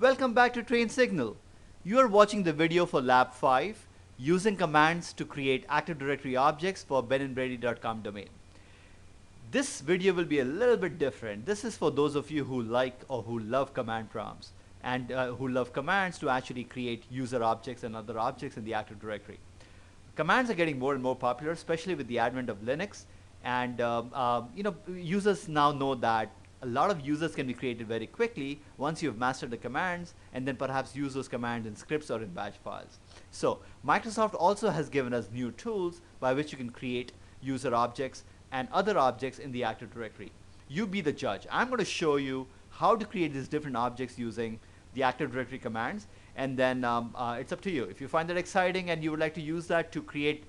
Welcome back to Train Signal. You are watching the video for Lab 5, using commands to create Active Directory objects for benandbrady.com domain. This video will be a little bit different. This is for those of you who like or who love command prompts and who love commands to actually create user objects and other objects in the Active Directory. Commands are getting more and more popular, especially with the advent of Linux. And users now know that a lot of users can be created very quickly once you've mastered the commands, and then perhaps use those commands in scripts or in batch files. So Microsoft also has given us new tools by which you can create user objects and other objects in the Active Directory. You be the judge. I'm going to show you how to create these different objects using the Active Directory commands, and then it's up to you. If you find that exciting and you would like to use that to create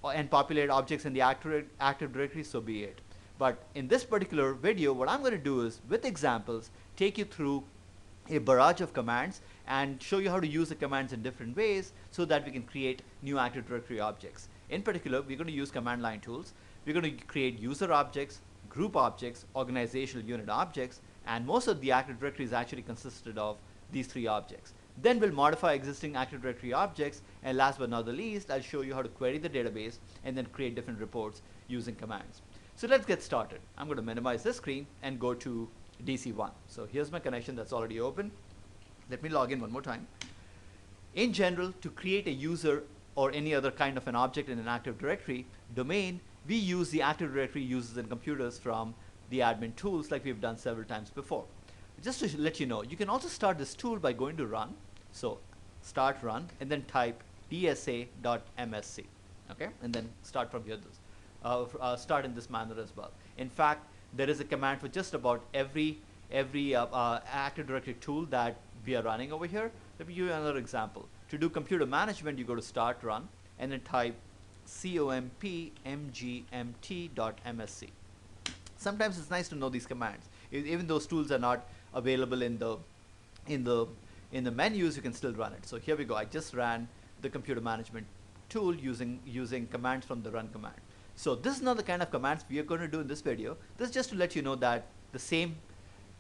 and populate objects in the Active Directory, so be it. But in this particular video, what I'm going to do is, with examples, take you through a barrage of commands and show you how to use the commands in different ways so that we can create new Active Directory objects. In particular, we're going to use command line tools. We're going to create user objects, group objects, organizational unit objects, and most of the Active Directory is actually consisted of these three objects. Then we'll modify existing Active Directory objects, and last but not the least, I'll show you how to query the database and then create different reports using commands. So let's get started. I'm going to minimize this screen and go to DC1. So here's my connection that's already open. Let me log in one more time. In general, to create a user or any other kind of an object in an Active Directory domain, we use the Active Directory users and computers from the admin tools like we've done several times before. Just to let you know, you can also start this tool by going to run. So start run and then type dsa.msc, okay, and then start from here. Start in this manner as well. In fact, there is a command for just about every Active Directory tool that we are running over here. Let me give you another example. To do computer management, you go to start run and then type compmgmt.msc. Sometimes it's nice to know these commands. Even those tools are not available in the menus, you can still run it. So here we go. I just ran the computer management tool using commands from the run command. So this is not the kind of commands we are going to do in this video. This is just to let you know that the same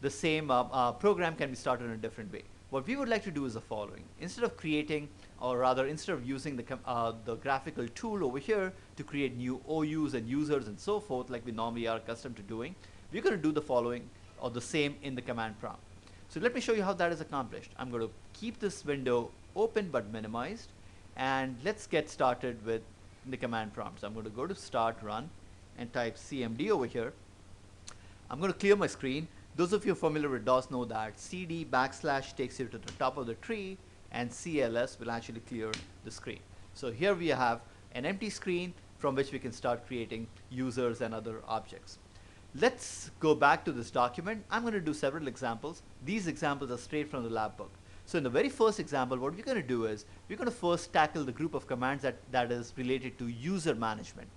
program can be started in a different way. What we would like to do is the following. Instead of creating, or rather instead of using the graphical tool over here to create new OUs and users and so forth like we normally are accustomed to doing, we're going to do the following or the same in the command prompt. So let me show you how that is accomplished. I'm going to keep this window open but minimized, and let's get started with the command prompt. So I'm going to go to start run and type cmd over here. I'm going to clear my screen. Those of you familiar with DOS know that cd / takes you to the top of the tree, and cls will actually clear the screen. So here we have an empty screen from which we can start creating users and other objects. Let's go back to this document. I'm going to do several examples. These examples are straight from the lab book. So in the very first example, what we're going to do is we're going to first tackle the group of commands that is related to user management.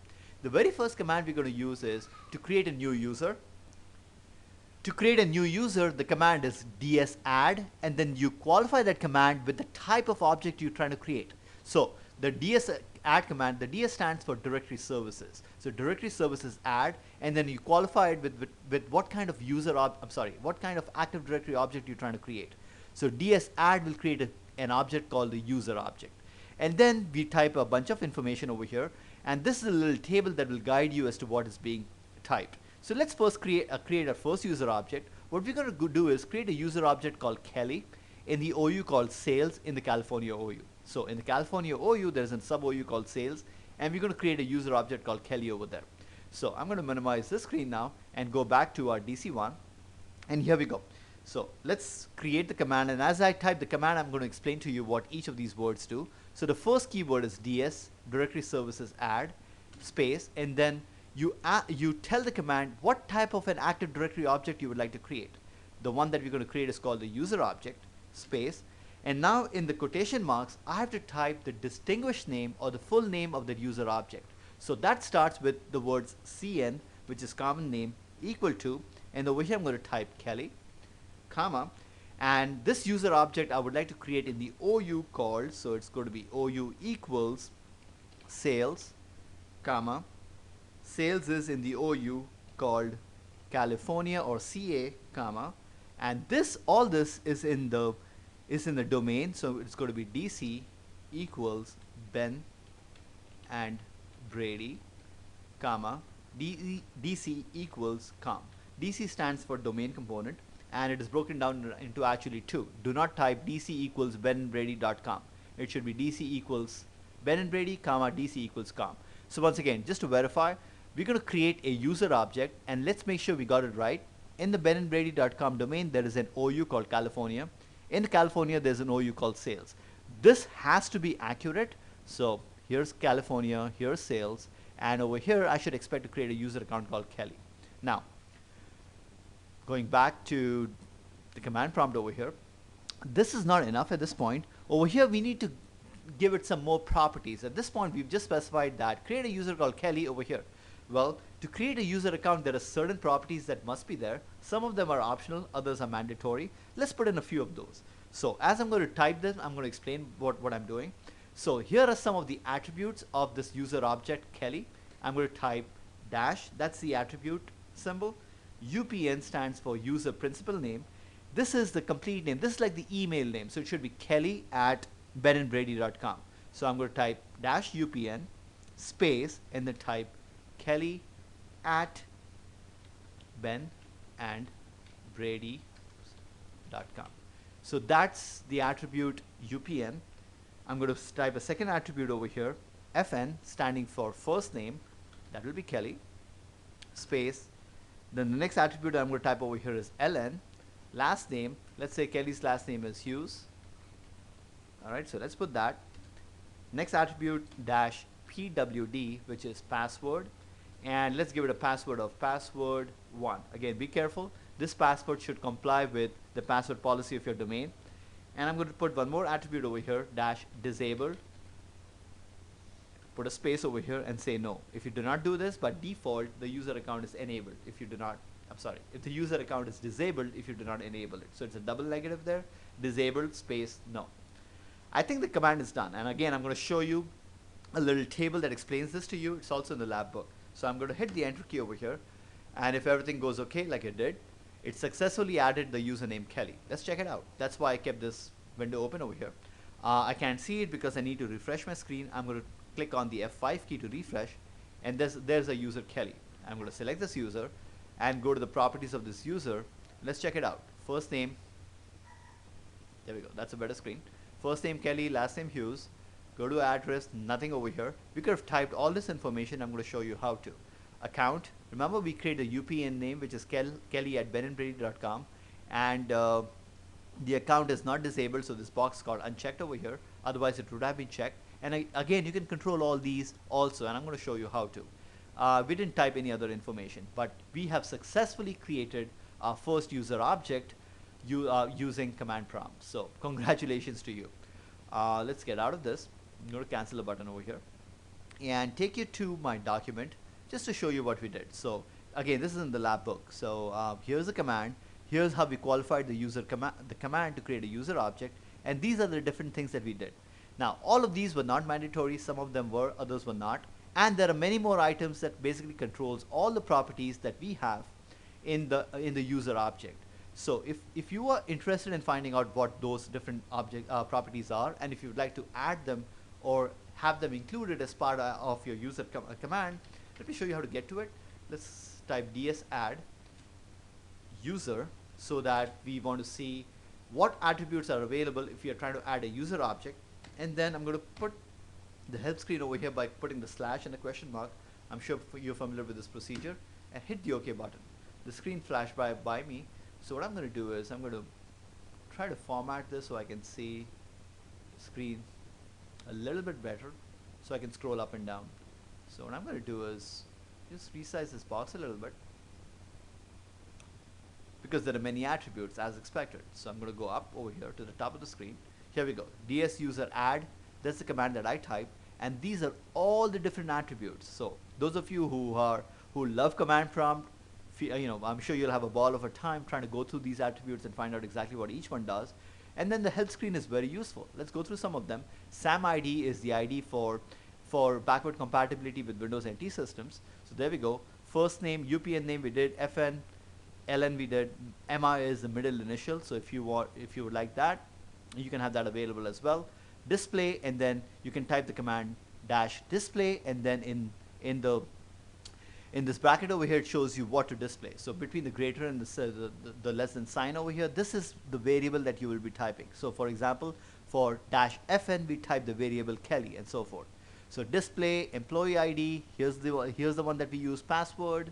The very first command we're going to use is to create a new user. To create a new user, the command is dsadd, and then you qualify that command with the type of object you're trying to create. So the dsadd command, the ds stands for directory services. So directory services add, and then you qualify it with what kind of what kind of Active Directory object you're trying to create. So dsadd will create an object called the user object. And then we type a bunch of information over here, and this is a little table that will guide you as to what is being typed. So let's first create our first user object. What we're going to do is create a user object called Kelly in the OU called sales in the California OU. So in the California OU, there's a sub OU called sales, and we're going to create a user object called Kelly over there. So I'm going to minimize this screen now and go back to our DC1, and here we go. So let's create the command, and as I type the command, I'm going to explain to you what each of these words do. So the first keyword is ds, directory services add, space, and then you tell the command what type of an Active Directory object you would like to create. The one that we're going to create is called the user object, space, and now in the quotation marks, I have to type the distinguished name or the full name of the user object. So that starts with the words cn, which is common name, equal to, and over here I'm going to type Kelly, comma, and this user object I would like to create in the OU called, so it's going to be OU equals sales, comma, sales is in the OU called California or CA, comma, and all this is in the is in the domain, so it's going to be DC equals Ben and Brady, comma, DC equals com. DC stands for domain component, and it is broken down into actually two. Do not type DC equals benandbrady.com. It should be DC equals Ben and Brady, comma, DC equals com. So once again, just to verify, we're going to create a user object, and let's make sure we got it right. In the benandbrady.com domain, there is an OU called California. In California, there's an OU called sales. This has to be accurate. So here's California, here's sales, and over here, I should expect to create a user account called Kelly. Now, going back to the command prompt over here, this is not enough at this point. Over here, we need to give it some more properties. At this point, we've just specified that create a user called Kelly over here. Well, to create a user account, there are certain properties that must be there. Some of them are optional, others are mandatory. Let's put in a few of those. So as I'm going to type this, I'm going to explain what I'm doing. So here are some of the attributes of this user object Kelly. I'm going to type dash, that's the attribute symbol. UPN stands for user principal name. This is the complete name. This is like the email name. So it should be kelly@benandbrady.com. So I'm going to type dash UPN space and then type kelly@benandbrady.com. So that's the attribute UPN. I'm going to type a second attribute over here, FN, standing for first name. That will be Kelly, space. Then the next attribute I'm going to type over here is LN, last name. Let's say Kelly's last name is Hughes. All right, so let's put that. Next attribute dash PWD, which is password. And let's give it a password of password1. Again, be careful. This password should comply with the password policy of your domain. And I'm going to put one more attribute over here, dash disabled. Put a space over here and say no. If you do not do this, by default, the user account is enabled. If you do not, if the user account is disabled if you do not enable it. So it's a double negative there, disabled space no. I think the command is done. And again, I'm going to show you a little table that explains this to you. It's also in the lab book. So I'm going to hit the enter key over here. And if everything goes okay, like it did, it successfully added the username Kelly. Let's check it out. That's why I kept this window open over here. I can't see it because I need to refresh my screen. I'm going to click on the F5 key to refresh. And there's a user Kelly. I'm going to select this user and go to the properties of this user. Let's check it out. First name. There we go. That's a better screen. First name Kelly, last name Hughes. Go to address, nothing over here. We could have typed all this information. I'm going to show you how to. Account. Remember, we created a UPN name, which is kelly@benandbrady.com. And the account is not disabled, so this box got unchecked over here. Otherwise, it would have been checked. And again, you can control all these also, and I'm going to show you how to. We didn't type any other information, but we have successfully created our first user object using command prompt. So congratulations to you. Let's get out of this. I'm going to cancel the button over here and take you to my document just to show you what we did. So again, this is in the lab book. So here's the command. Here's how we qualified the command to create a user object, and these are the different things that we did. Now, all of these were not mandatory. Some of them were, others were not. And there are many more items that basically controls all the properties that we have in the user object. So if you are interested in finding out what those different properties are, and if you would like to add them or have them included as part of your user command, let me show you how to get to it. Let's type ds add user, so that we want to see what attributes are available if you are trying to add a user object. And then I'm going to put the help screen over here by putting the slash and the question mark. I'm sure you're familiar with this procedure, and hit the OK button. The screen flashed by me. So what I'm going to do is I'm going to try to format this so I can see the screen a little bit better, so I can scroll up and down. So what I'm going to do is just resize this box a little bit, because there are many attributes as expected. So I'm going to go up over here to the top of the screen. Here we go, ds user add. That's the command that I typed, and these are all the different attributes. So those of you who love command prompt, I'm sure you'll have a ball of a time trying to go through these attributes and find out exactly what each one does. And then the help screen is very useful. Let's go through some of them. SAMID is the ID for backward compatibility with Windows NT systems. So there we go. First name, UPN name we did, FN, LN we did, MI is the middle initial. So if you would like that, You can have that available as well. Display, and then you can type the command dash display, and then in the in this bracket over here, it shows you what to display. So between the greater and the less than sign over here, this is the variable that you will be typing. So for example, for dash fn, we type the variable Kelly and so forth. So display employee ID, here's the one that we use, password.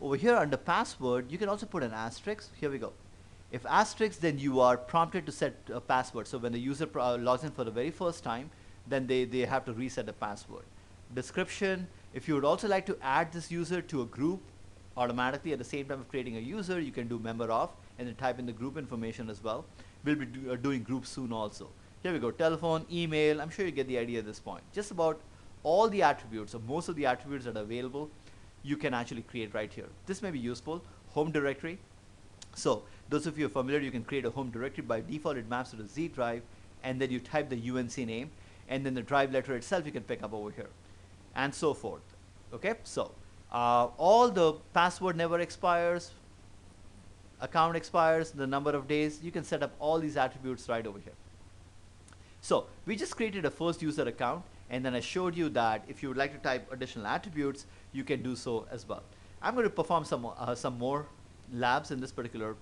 Over here under password, you can also put an asterisk. Here we go. If asterisk, then you are prompted to set a password. So when the user logs in for the very first time, then they have to reset the password. Description, if you would also like to add this user to a group automatically at the same time of creating a user, you can do member of and then type in the group information as well. We'll be doing groups soon also. Here we go, telephone, email, I'm sure you get the idea at this point. Just about all the attributes, or most of the attributes that are available, you can actually create right here. This may be useful. Home directory. So those of you who are familiar, you can create a home directory. By default, it maps to the Z drive, and then you type the UNC name, and then the drive letter itself you can pick up over here, and so forth. Okay, so all the password never expires, account expires, the number of days, you can set up all these attributes right over here. So we just created a first user account, and then I showed you that if you would like to type additional attributes, you can do so as well. I'm going to perform some more labs in this particular.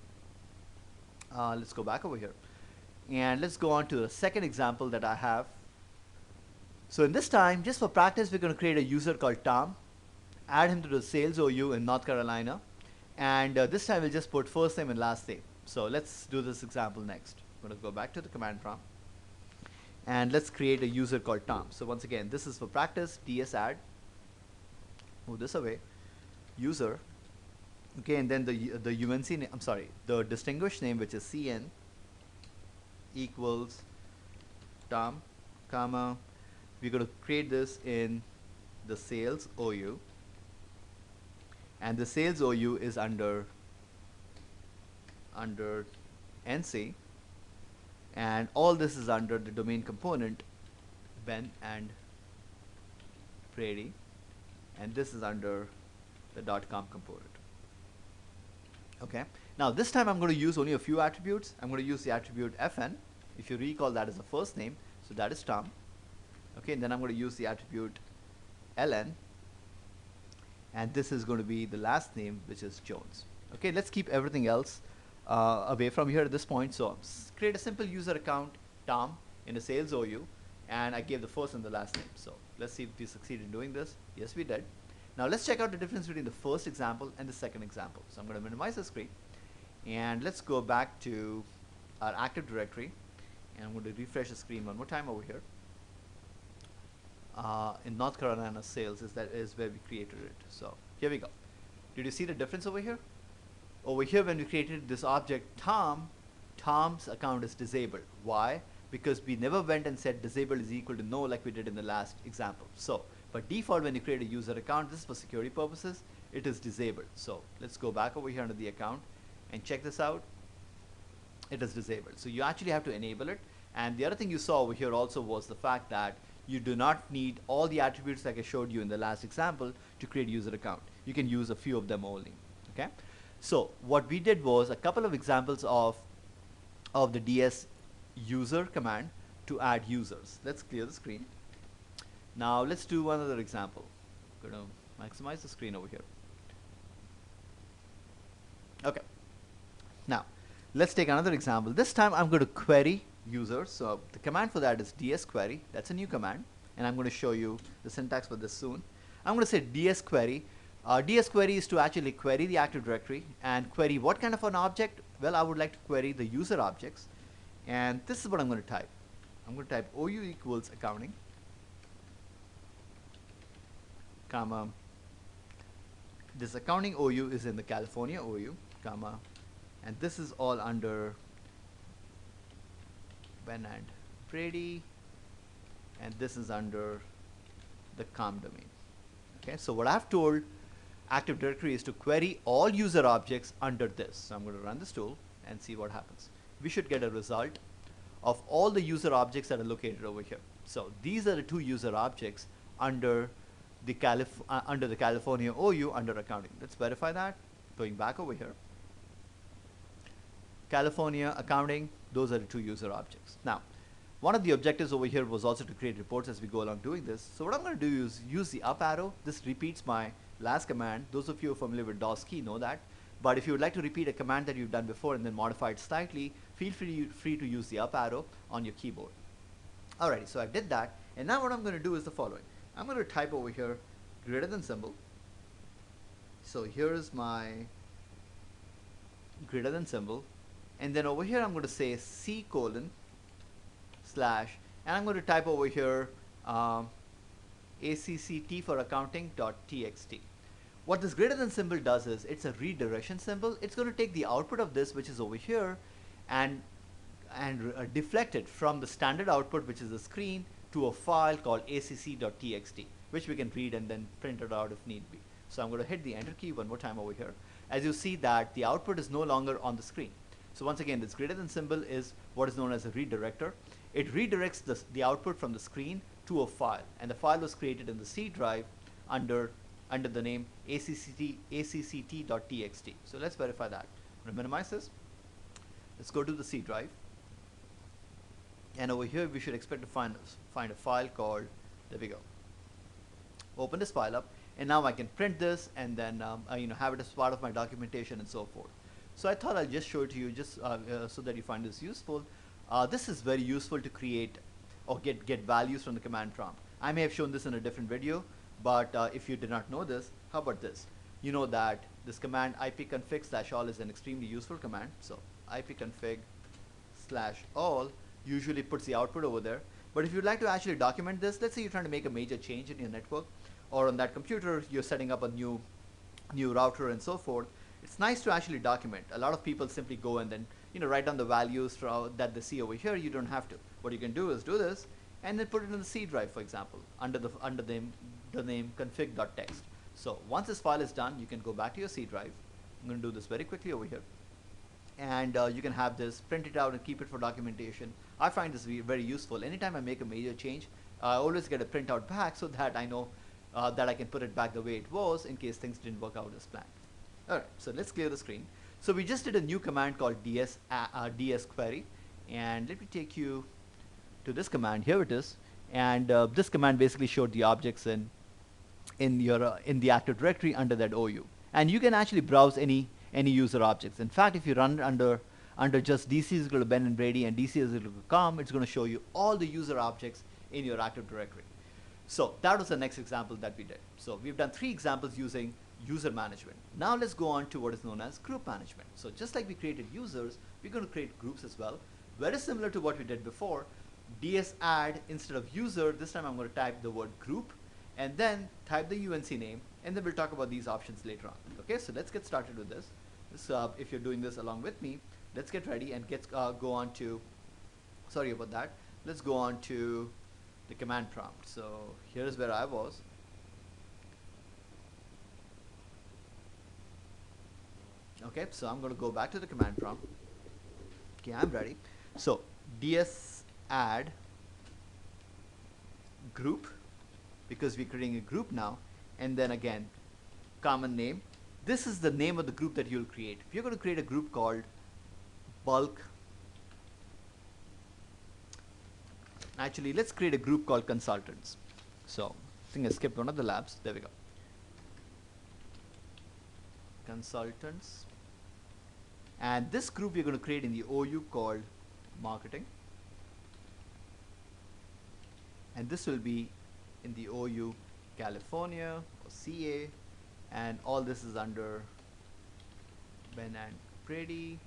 Let's go back over here, and let's go on to the second example that I have. So in this time, just for practice, we're going to create a user called Tom, add him to the sales OU in North Carolina, and this time we'll just put first name and last name. So let's do this example next. I'm going to go back to the command prompt, and let's create a user called Tom. So once again, this is for practice, ds add, move this away, user, okay, and then the UNC name, I'm sorry, the distinguished name, which is CN equals Tom, comma, we're going to create this in the sales OU, and the sales OU is under NC, and all this is under the domain component Ben and Brady, and this is under the .com component. Okay, now this time I'm going to use only a few attributes. I'm going to use the attribute fn, if you recall, that is the first name, so that is Tom. Okay, and then I'm going to use the attribute ln, and this is going to be the last name, which is Jones. Okay, let's keep everything else away from here at this point. So create a simple user account, Tom, in a sales OU, and I gave the first and the last name. So let's see if we succeed in doing this. Yes, we did. Now let's check out the difference between the first example and the second example. So I'm going to minimize the screen, and let's go back to our Active Directory, and I'm going to refresh the screen one more time over here. In North Carolina sales is where we created it. So here we go. Did you see the difference over here? Over here, when we created this object Tom, Tom's account is disabled. Why? Because we never went and said disabled is equal to no like we did in the last example. So by default, when you create a user account, this is for security purposes, it is disabled. So let's go back over here under the account and check this out. It is disabled. So you actually have to enable it. And the other thing you saw over here also was the fact that you do not need all the attributes like I showed you in the last example to create a user account. You can use a few of them only. Okay. So what we did was a couple of examples of the ds user command to add users. Let's clear the screen. Now let's do another example. I'm going to maximize the screen over here. Okay. Now let's take another example. This time I'm going to query users. So the command for that is ds query. That's a new command, and I'm going to show you the syntax for this soon. I'm going to say ds query. DS query is to actually query the Active Directory, and query what kind of an object? Well, I would like to query the user objects, and this is what I'm going to type. I'm going to type OU equals accounting, comma, this accounting OU is in the California OU, comma, and this is all under Ben and Brady, and this is under the com domain. Okay, so what I've told Active Directory is to query all user objects under this. So I'm going to run this tool and see what happens. We should get a result of all the user objects that are located over here. So these are the two user objects under the California OU under accounting. Let's verify that. Going back over here. California, accounting, those are the two user objects. Now, one of the objectives over here was also to create reports as we go along doing this. So what I'm going to do is use the up arrow. This repeats my last command. Those of you who are familiar with DOS key know that. But if you would like to repeat a command that you've done before and then modify it slightly, feel free to use the up arrow on your keyboard. Alrighty, so I did that. And now what I'm going to do is the following. I'm going to type over here greater than symbol. So here is my greater than symbol. And then over here I'm going to say C colon slash, and I'm going to type over here ACCT for accounting dot txt. What this greater than symbol does is it's a redirection symbol. It's going to take the output of this, which is over here, and deflect it from the standard output, which is the screen, to a file called acc.txt, which we can read and then print it out if need be. So I'm going to hit the enter key one more time over here. As you see that the output is no longer on the screen. So once again, this greater than symbol is what is known as a redirector. It redirects the output from the screen to a file, and the file was created in the C drive under the name acct.txt. So let's verify that. I'm going to minimize this. Let's go to the C drive, and over here we should expect to find a file called, there we go. Open this file up, and now I can print this and then have it as part of my documentation and so forth. So I thought I'll just show it to you just so that you find this useful. This is very useful to create or get values from the command prompt. I may have shown this in a different video, but if you did not know this, how about this? You know that this command ipconfig/all is an extremely useful command. So ipconfig/all usually puts the output over there. But if you'd like to actually document this, let's say you're trying to make a major change in your network, or on that computer you're setting up a new router and so forth. It's nice to actually document. A lot of people simply go and then write down the values that they see over here. You don't have to. What you can do is do this and then put it in the C drive, for example, under the name config.txt. So once this file is done, you can go back to your C drive. I'm going to do this very quickly over here, and you can have this, print it out and keep it for documentation. I find this very useful. Anytime I make a major change, I always get a printout back so that I know that I can put it back the way it was in case things didn't work out as planned. Alright, so let's clear the screen. So we just did a new command called ds query, and let me take you to this command. Here it is, and this command basically showed the objects in the Active Directory under that OU, and you can actually browse any user objects. In fact, if you run under just dc is equal to Ben and Brady and dc is equal to com, it's going to show you all the user objects in your Active Directory. So that was the next example that we did. So we've done 3 examples using user management. Now let's go on to what is known as group management. So just like we created users, we're going to create groups as well. Very similar to what we did before. ds add, instead of user, this time I'm going to type the word group and then type the UNC name, and then we'll talk about these options later on. Okay, so let's get started with this. If you're doing this along with me, let's get ready and go on to, sorry about that, let's go on to the command prompt. So here's where I was. Okay, so I'm going to go back to the command prompt. Okay, I'm ready. So ds add group, because we're creating a group now, and then again common name. This is the name of the group that you'll create. If you're going to create a group called bulk, actually let's create a group called consultants. So I think I skipped one of the labs. There we go. Consultants. And this group we're going to create in the OU called marketing, and this will be in the OU California or CA, and all this is under Ben and Brady,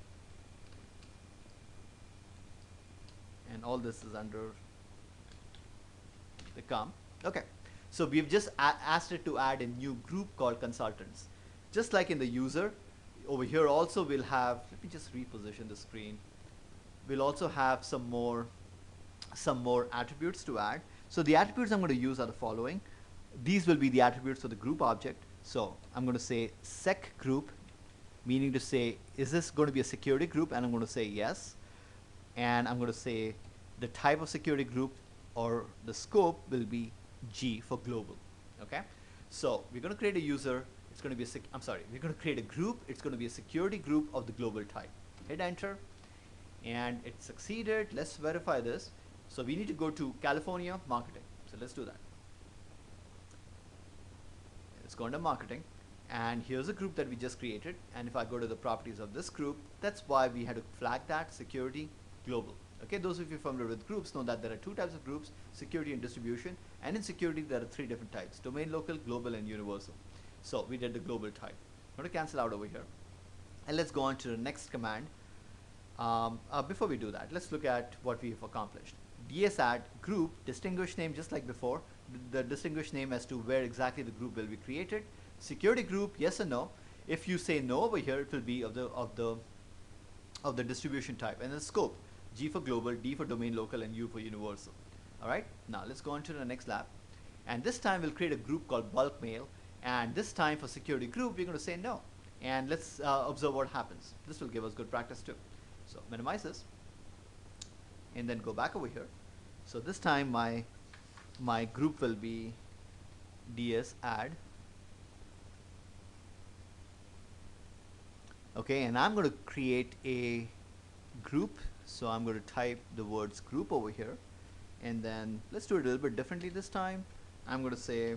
and all this is under the com. Okay, so we've just asked it to add a new group called consultants. Just like in the user, over here also we'll have, let me just reposition the screen. We'll also have some more attributes to add. So the attributes I'm going to use are the following. These will be the attributes for the group object. So I'm going to say sec group, meaning to say, is this going to be a security group? And I'm going to say yes. And I'm going to say the type of security group or the scope will be G for global. Okay. So we're going to create a user. It's going to be we're going to create a group. It's going to be a security group of the global type. Hit enter. and it succeeded. Let's verify this. So we need to go to California marketing. So let's do that. Let's go under marketing, and here's a group that we just created. And if I go to the properties of this group, that's why we had to flag that security global. Okay, those of you familiar with groups know that there are two types of groups: security and distribution. And in security there are three different types: domain, local, global, and universal. So we did the global type. I'm going to cancel out over here, and let's go on to the next command. Before we do that, let's look at what we've accomplished. DSAdd group distinguish name, just like before, the distinguish name as to where exactly the group will be created. Security group, yes or no. If you say no over here, it will be of the distribution type. And then scope, G for global, D for domain local, and U for universal. All right, now let's go on to the next lab, and this time we'll create a group called bulk mail. And this time for security group we're going to say no, and let's observe what happens. This will give us good practice too. So minimize this and then go back over here. So this time my group will be DSAdd. Okay, and I'm going to create a group. So I'm going to type the words group over here, and then let's do it a little bit differently this time. I'm going to say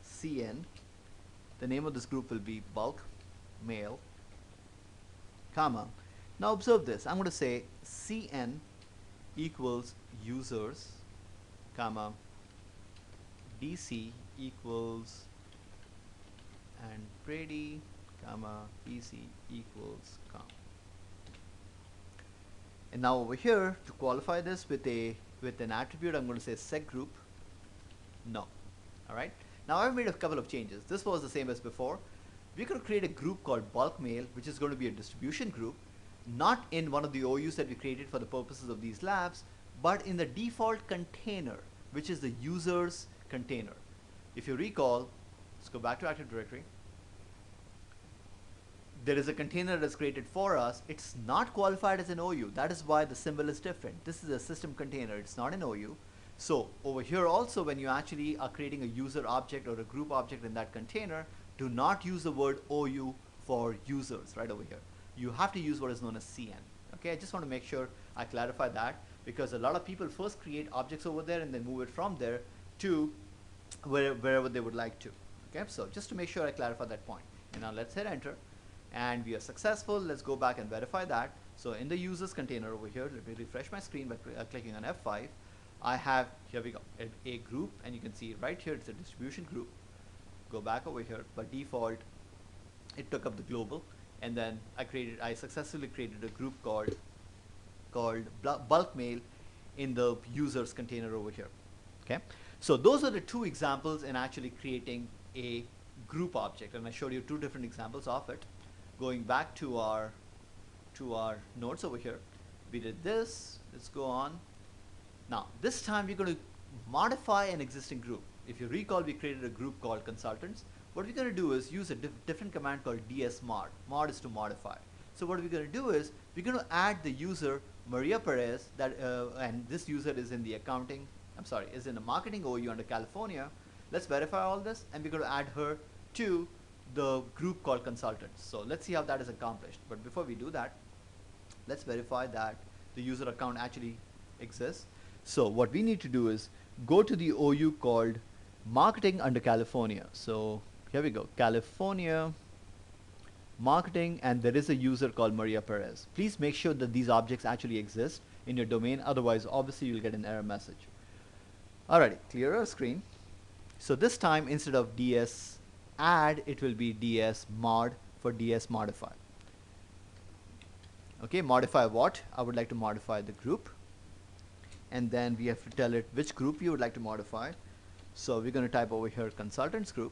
CN. The name of this group will be bulk mail, comma. Now observe this. I'm going to say CN equals users, comma, DC equals and Brady, comma, PC equals com. And now over here, to qualify this with an attribute, I'm going to say segroup no. All right. Now I've made a couple of changes. This was the same as before. We're going to create a group called bulk mail, which is going to be a distribution group, not in one of the OUs that we created for the purposes of these labs, but in the default container, which is the user's container. If you recall, let's go back to Active Directory. There is a container that's created for us. It's not qualified as an OU. That is why the symbol is different. This is a system container. It's not an OU. So over here also, when you actually are creating a user object or a group object in that container, do not use the word OU for users right over here. You have to use what is known as CN. Okay, I just want to make sure I clarify that, because a lot of people first create objects over there and then move it from there to wherever they would like to. Okay, so just to make sure I clarify that point. And now let's hit enter, and we are successful. Let's go back and verify that. So in the users container over here, let me refresh my screen by clicking on F5. I have, here we go, a group, and you can see right here it's a distribution group. Go back over here. By default, it took up the global, and then I successfully created a group called bulk mail in the users container over here. Okay, so those are the two examples in actually creating a group object, and I showed you two different examples of it. Going back to our notes over here, we did this. Let's go on. Now this time we're going to modify an existing group. If you recall, we created a group called consultants. What we're going to do is use a different command called dsmod. Mod is to modify. So what we're going to do is we're going to add the user Maria Perez, and this user is in the is in the marketing OU under California. Let's verify all this, and we're going to add her to the group called consultants. So let's see how that is accomplished. But before we do that, let's verify that the user account actually exists. So what we need to do is go to the OU called marketing under California. So here we go, California marketing, and there is a user called Maria Perez. Please make sure that these objects actually exist in your domain, otherwise obviously you'll get an error message. Alrighty, clear our screen. So this time instead of ds add, it will be ds mod for ds modify. Okay, modify what? I would like to modify the group, and then we have to tell it which group you would like to modify. So we're going to type over here consultants group,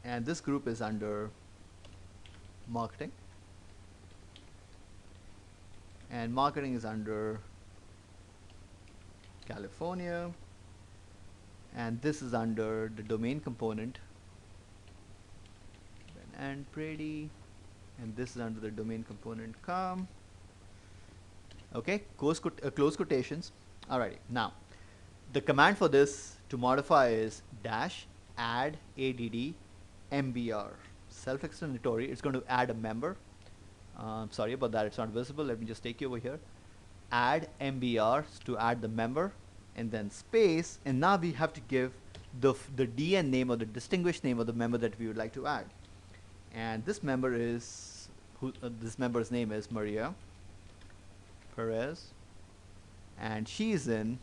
and this group is under marketing, and marketing is under California, and this is under the domain component, and Brady, and this is under the domain component com. Okay, close quotations. Alrighty, now the command for this to modify is dash add add mbr, self-explanatory. It's going to add a member, Sorry about that, it's not visible. Let me just take you over here. Add MBR to add the member, and then space, and now we have to give the DN name or the distinguished name of the member that we would like to add. And this member is this member's name is Maria Perez, and she is in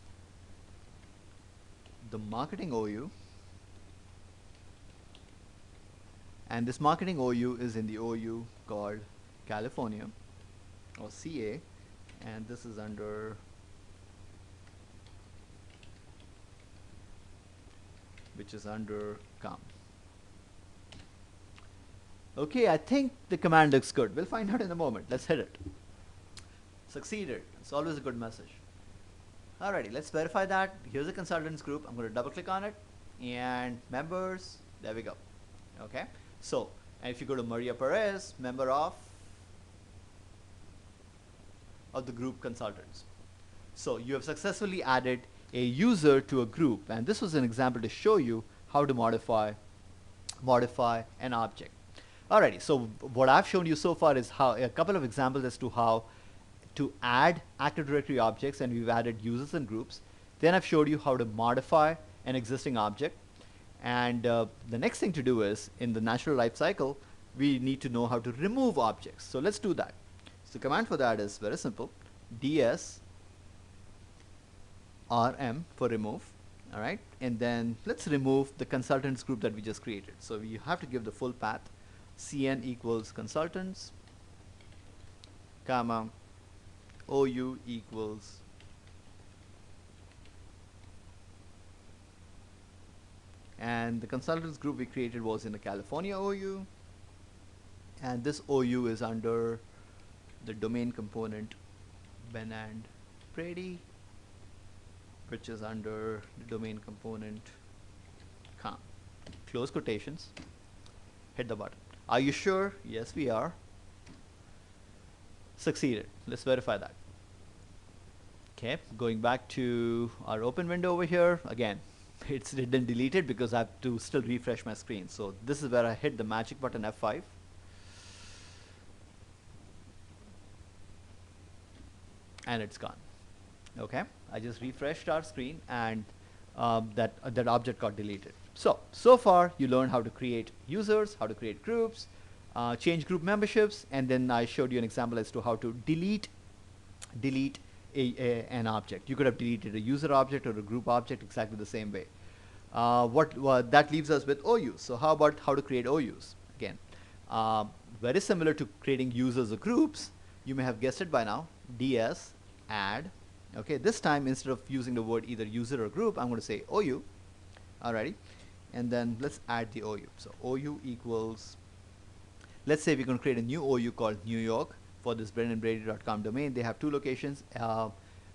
the marketing OU, and this marketing OU is in the OU called California or CA, and this is under which is under COM. Okay, I think the command looks good. We'll find out in a moment. Let's hit it. Succeeded. It's always a good message. Alrighty, let's verify that. Here's a consultants group. I'm going to double click on it, and members, there we go. Okay, so and if you go to Maria Perez, member of the group consultants. So you have successfully added a user to a group, and this was an example to show you how to modify an object. Alrighty, so what I've shown you so far is how a couple of examples as to how to add Active Directory objects, and we've added users and groups. Then I've showed you how to modify an existing object, and the next thing to do is in the natural life cycle we need to know how to remove objects. So let's do that. So the command for that is very simple, ds rm for remove. All right, and then let's remove the consultants group that we just created. So we have to give the full path, cn equals consultants, comma ou equals and the consultants group we created was in the California OU, and this OU is under the domain component Ben and Brady, which is under the domain component com. Close quotations, hit the button. Are you sure? Yes, we are. Succeeded. Let's verify that. Okay, going back to our open window over here, again, it didn't delete it because I have to still refresh my screen. So this is where I hit the magic button F5. And it's gone. Okay, I just refreshed our screen, and that object got deleted. So far you learned how to create users, how to create groups, change group memberships, and then I showed you an example as to how to delete an object. You could have deleted a user object or a group object exactly the same way. That leaves us with OUs. So how about how to create OUs? Again, very similar to creating users or groups. You may have guessed it by now. ds add. Okay, this time instead of using the word either user or group, I'm going to say OU. Alrighty, and then let's add the OU. So OU equals, let's say we're going to create a new OU called New York for this brendanbrady.com domain. They have two locations,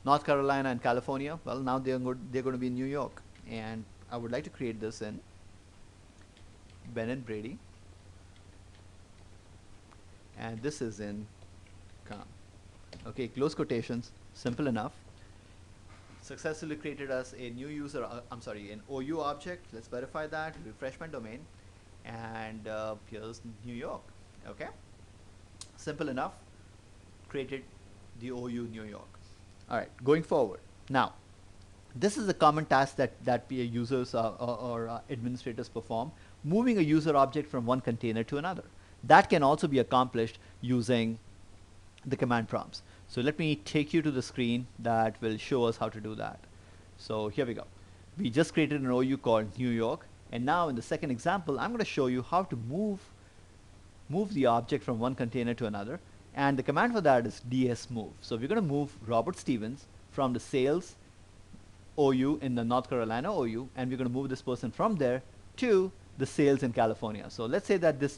North Carolina and California. Well, now they're going to be in New York, and I would like to create this in Ben and Brady, and this is in com. Okay, close quotations, simple enough. Successfully created us a new user, an OU object. Let's verify that, refresh my domain, and here's New York. Okay, simple enough, created the OU New York. All right, going forward. Now, this is a common task that users or administrators perform, moving a user object from one container to another. That can also be accomplished using the command prompts. So let me take you to the screen that will show us how to do that. So here we go. We just created an OU called New York, and now in the second example I'm going to show you how to move the object from one container to another, and the command for that is ds move. So we're going to move Robert Stevens from the sales OU in the North Carolina OU, and we're going to move this person from there to the sales in California. So let's say that this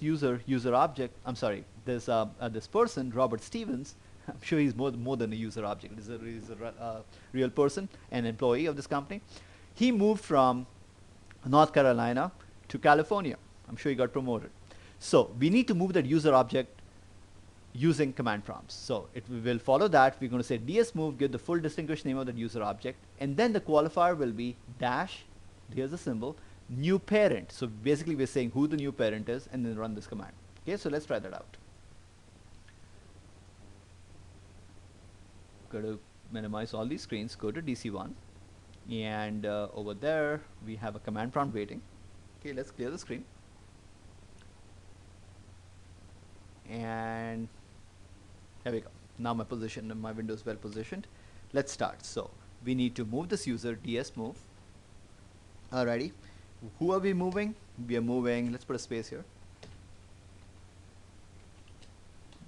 this person, Robert Stevens, I'm sure he's more than a user object. He's a real person, an employee of this company. He moved from North Carolina to California. I'm sure he got promoted. So we need to move that user object using command prompts. So we will follow that. We're going to say ds move, give the full distinguished name of that user object, and then the qualifier will be dash, here's the symbol, new parent. So basically we're saying who the new parent is, and then run this command. Okay, so let's try that out. Go to minimize all these screens, go to DC1, and over there we have a command prompt waiting. Okay, let's clear the screen. And here we go. Now my window is well positioned. Let's start. So we need to move this user, ds move. Alrighty. Who are we moving? We are moving, let's put a space here.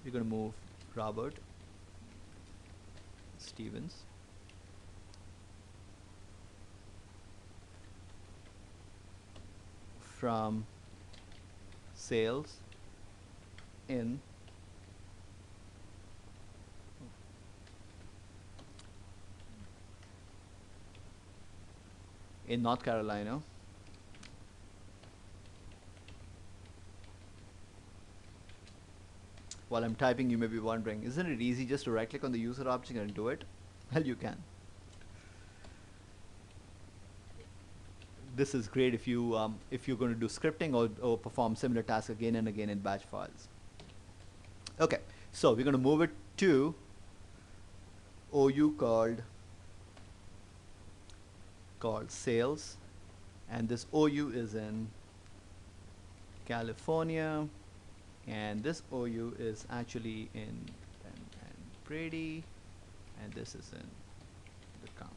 We're going to move Robert Stevens from sales in North Carolina While I'm typing, you may be wondering, isn't it easy just to right click on the user object and do it? Well, you can. This is great if you're going to do scripting or perform similar tasks again and again in batch files. Okay, so we're going to move it to OU called sales, and this OU is in California, and this OU is actually in Brady, and this is in DeKalb.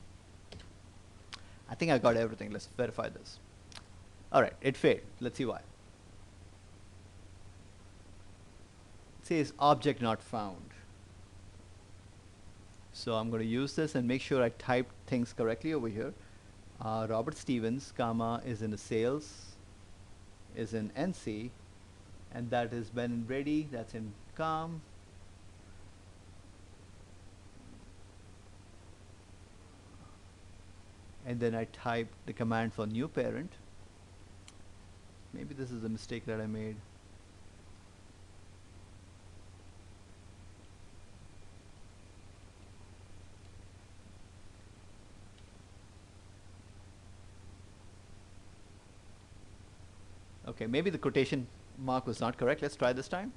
I think I got everything. Let's verify this. Alright, it failed. Let's see why. It says object not found. So I'm going to use this and make sure I type things correctly over here. Robert Stevens, comma, is in the sales, is in NC, and that is Ben and Brady, that's in COM. And then I type the command for new parent. Maybe this is a mistake that I made. Okay, maybe the quotation mark was not correct. Let's try this time.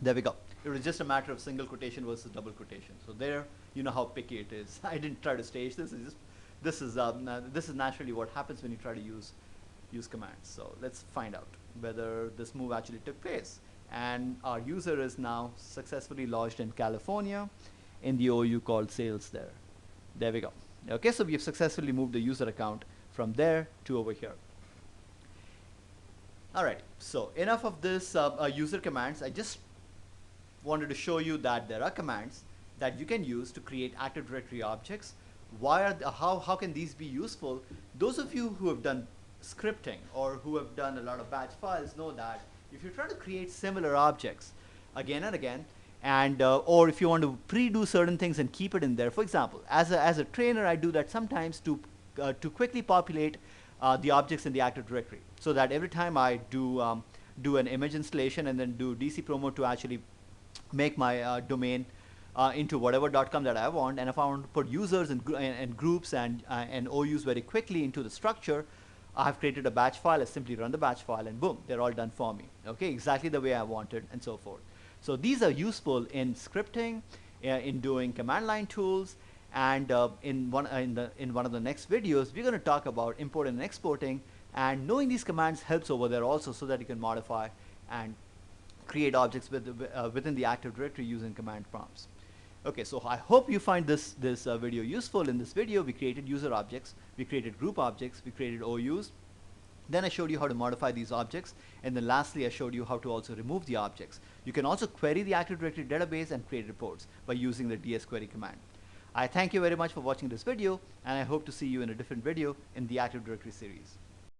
There we go. It was just a matter of single quotation versus double quotation. So there, you know how picky it is. I didn't try to stage this. This is naturally what happens when you try to use commands. So let's find out whether this move actually took place. And our user is now successfully lodged in California in the OU called sales there. There we go. Okay, so we have successfully moved the user account from there to over here. Alright, so enough of this user commands. I just wanted to show you that there are commands that you can use to create Active Directory objects. How can these be useful? Those of you who have done scripting or who have done a lot of batch files know that if you're trying to create similar objects again and again, and or if you want to pre-do certain things and keep it in there. For example, as a trainer, I do that sometimes to quickly populate the objects in the Active Directory, so that every time I do an image installation and then do DC promo to actually make my domain into whatever .com that I want, and if I want to put users and groups and OUs very quickly into the structure, I've created a batch file. I simply run the batch file and boom, they're all done for me. Okay, exactly the way I wanted and so forth. So these are useful in scripting, in doing command line tools, and in one of the next videos, we're going to talk about importing and exporting, and knowing these commands helps over there also, so that you can modify and create objects within the Active Directory using command prompts. Okay, so I hope you find this video useful. In this video, we created user objects, we created group objects, we created OUs. Then I showed you how to modify these objects, and then lastly I showed you how to also remove the objects. You can also query the Active Directory database and create reports by using the dsquery command. I thank you very much for watching this video, and I hope to see you in a different video in the Active Directory series.